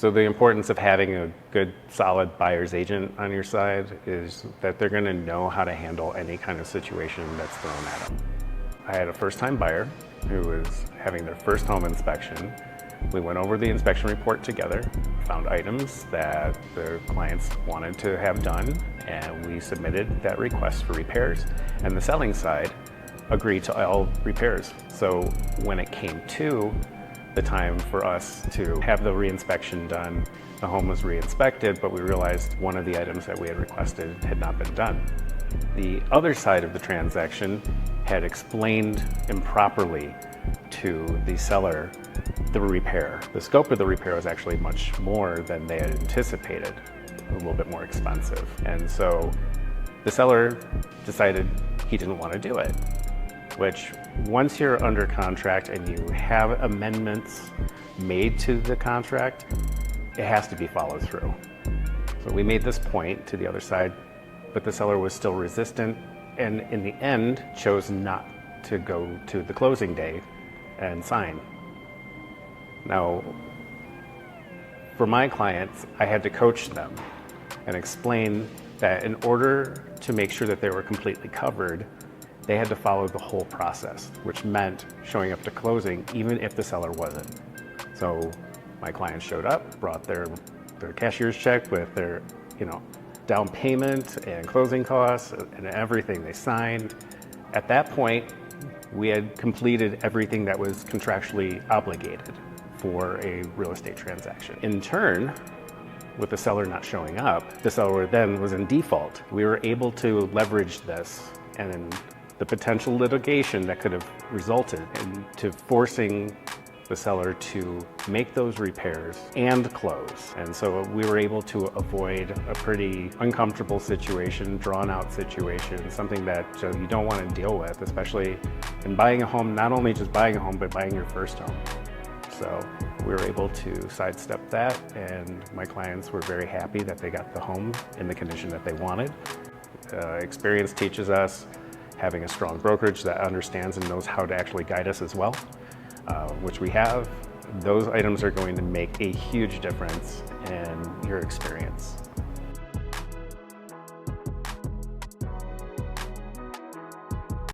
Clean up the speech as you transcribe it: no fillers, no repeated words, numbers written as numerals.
So the importance of having a good, solid buyer's agent on your side is that they're going to know how to handle any kind of situation that's thrown at them. I had a first-time buyer who was having their first home inspection. We went over the inspection report together, found items that the clients wanted to have done, and we submitted that request for repairs. And the selling side agreed to all repairs. So when it came to the time for us to have the reinspection done, the home was re-inspected, but we realized one of the items that we had requested had not been done. The other side of the transaction had explained improperly to the seller the repair. The scope of the repair was actually much more than they had anticipated, a little bit more expensive. And so the seller decided he didn't want to do it, which once you're under contract and you have amendments made to the contract, it has to be followed through. So we made this point to the other side, but the seller was still resistant and in the end chose not to go to the closing day and sign. Now, for my clients, I had to coach them and explain that in order to make sure that they were completely covered, they had to follow the whole process, which meant showing up to closing even if the seller wasn't. So my client showed up, brought their cashier's check with their down payment and closing costs and everything. They signed. At that point, we had completed everything that was contractually obligated for a real estate transaction. In turn, with the seller not showing up, the seller then was in default. We were able to leverage this and the potential litigation that could have resulted into forcing the seller to make those repairs and close. And so we were able to avoid a pretty uncomfortable situation, drawn out situation, something that you don't want to deal with, especially in buying a home, not only just buying a home, but buying your first home. So we were able to sidestep that, and my clients were very happy that they got the home in the condition that they wanted. Experience teaches us having a strong brokerage that understands and knows how to actually guide us as well, which we have. Those items are going to make a huge difference in your experience.